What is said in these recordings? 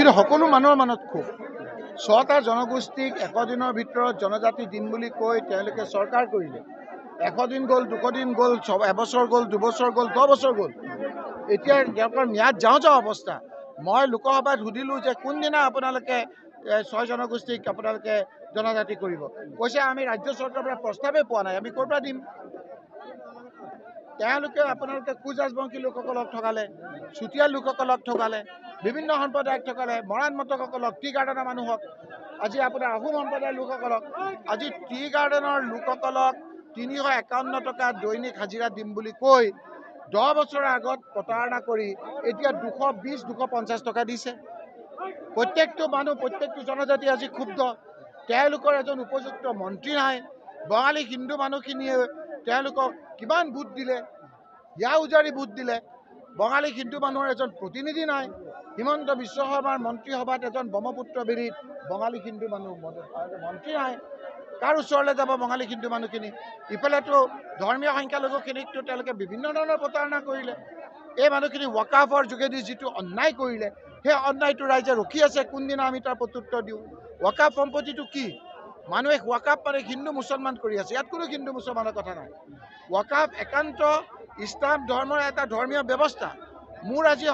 কিন্তু সকলো মানুহৰ মনত ক্ষোভ। 6টা জনগোষ্ঠীক 100 দিনৰ ভিতৰত জনজাতি দিন বুলি কৈ তেওঁলোকে চৰকাৰ কৰিলে। 100 দিন গ'ল, 200 দিন গ'ল, এবছৰ গ'ল, 2 বছৰ গ'ল, 10 বছৰ গ'ল। এতিয়া তেওঁলোকৰ ম্যাদ যাওঁ অৱস্থা। মই লোকসভাত সুধিলোঁ যে কোনদিনা আপোনালোকে 6 জনগোষ্ঠীক আপোনালোকে জনজাতি কৰিব। কৈছে আমি ৰাজ্য চৰকাৰৰ পৰা প্ৰস্তাৱে পোৱা নাই, আমি ক'ৰ পৰা দিম। তেওঁলোকে আপোনালোকে কোচ ৰাজবংশী লোকসকলক ঠগালে, চুতীয়া লোকসকলক ঠগালে, বিভিন্ন সম্প্ৰদায়ক ঠগালে, মৰাণ মটকসকলক, টি গাৰ্ডেনৰ মানুহক, আজি আপোনাৰ আহোম সম্প্ৰদায়ৰ লোকসকলক, আজি টি গাৰ্ডেনৰ লোকসকলক 351 টকা দৈনিক হাজিৰা দিম বুলি কৈ 10 বছৰৰ আগত প্ৰতাৰণা কৰি এতিয়া 220-250 টকা দিছে। প্ৰত্যেকটো মানুহ, প্ৰত্যেকটো জনজাতি আজি ক্ষুব্ধ। তেওঁলোকৰ এজন উপযুক্ত মন্ত্ৰী নাই। বঙালী হিন্দু মানুহখিনিয়ে তেওঁলোকক কিমান ভোট দিলে, হিয়া উজাৰি ভোট দিলে। বঙালী হিন্দু মানুহৰ এজন প্ৰতিনিধি নাই। হিমন্ত বিশ্ব শৰ্মাৰ মন্ত্ৰীসভাত এজন ব্ৰহ্মপুত্ৰ বেৰীত বঙালী হিন্দু মানুহ মন্ত্ৰী নাই। কাৰ ওচৰলৈ যাব বঙালী হিন্দু মানুহখিনি? ইফালেতো ধৰ্মীয় সংখ্যালঘুখিনিকতো তেওঁলোকে বিভিন্ন ধৰণৰ প্ৰতাৰণা কৰিলে। এই মানুহখিনি ৱাকাফৰ যোগেদি যিটো অন্যায় কৰিলে, সেই অন্যায়টো ৰাইজে ৰখি আছে কোনদিনা আমি তাৰ প্ৰত্যুত্তৰ দিওঁ। ৱাকাফ সম্পত্তিটো কি? মানুহে ৱাকাফ মানে হিন্দু মুছলমান কৰি আছে। ইয়াত কোনো হিন্দু মুছলমানৰ কথা নাই। ৱাকাফ একান্ত ইছলাম ধৰ্মৰ এটা ধৰ্মীয় ব্যৱস্থা। মোৰ আজি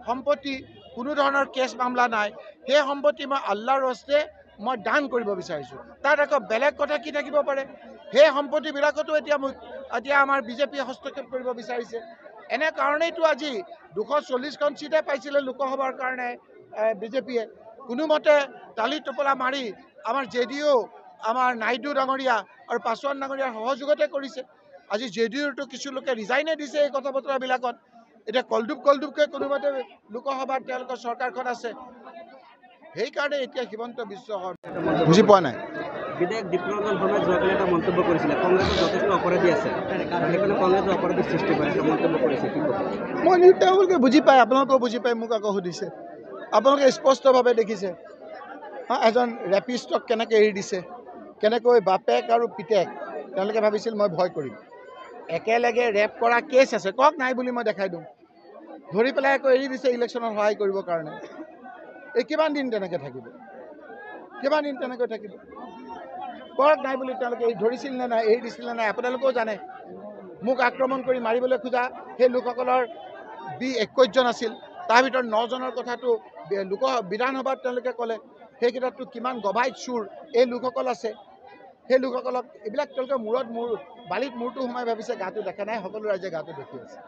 সম্পত্তি, কোনো ধৰণৰ কেছ মামলা নাই। সেই সম্পত্তি মই আল্লাহৰ হস্তে মই দান কৰিব বিচাৰিছোঁ। তাত আকৌ বেলেগ কথা কি থাকিব পাৰে? সেই সম্পত্তিবিলাকতো এতিয়া আমাৰ বিজেপিয়ে হস্তক্ষেপ কৰিব বিচাৰিছে। এনে কাৰণেইতো আজি 240খন চিটে পাইছিলে লোকসভাৰ কাৰণে বিজেপিয়ে। কোনোমতে টালি টোপোলা মাৰি আমাৰ JDU, আমাৰ নাইডু ডাঙৰীয়া আৰু পাছোৱান ডাঙৰীয়াৰ সহযোগতে কৰিছে। আজি JDUৰতো কিছু লোকে ৰিজাইনে দিছে এই কথা বতৰাবিলাকত। এতিয়া কলডুবকৈ কোনোমতে লোকসভাত তেওঁলোকৰ চৰকাৰখন আছে। সেইকাৰণে এতিয়া হিমন্ত বিশ্ব শৰ্মা বুজি পোৱা নাই। বিধায়ক দীপৰঞ্জন শৰ্মাই যোৱাকালি এটা মন্তব্য কৰিছিলে, কংগ্ৰেছৰ যথেষ্ট অপৰাধী আছে, সেইকাৰণে কংগ্ৰেছে অপৰাধীৰ সৃষ্টি কৰিছে, মন্তব্য কৰিছে। কি ক'ব? মই তেওঁলোকে বুজি পায়, আপোনালোকেও বুজি পায়, মোক আকৌ সুধিছে। আপোনালোকে স্পষ্টভাৱে দেখিছে এজন ৰেপিষ্টক কেনেকৈ এৰি দিছে, কেনেকৈ বাপেক আৰু পিতেক তেওঁলোকে ভাবিছিল মই ভয় কৰিম। একেলগে ৰেপ কৰা কেছ আছে, কওক নাই বুলি মই দেখাই দিওঁ। ধৰি পেলাই আকৌ এৰি দিছে ইলেকশ্যনত সহায় কৰিবৰ কাৰণে। এই কিমান দিন তেনেকৈ থাকিব? কিমান দিন তেনেকৈ থাকিব? কওক নাই বুলি তেওঁলোকে ধৰিছিল নে নাই, এৰি দিছিল নে নাই? আপোনালোকেও জানে। মোক আক্ৰমণ কৰি মাৰিবলৈ খোজা সেই লোকসকলৰ 21 জন আছিল। তাৰ ভিতৰত 9 জনৰ কথাটো বিধানসভাত তেওঁলোকে ক'লে। সেইকেইটাতো কিমান গভাইত চুৰ এই লোকসকল আছে। সেই লোকসকলক এইবিলাক তেওঁলোকে বালিত মূৰটো সোমাই ভাবিছে গাটো দেখা নাই। সকলো ৰাইজে গাটো দেখি আছে।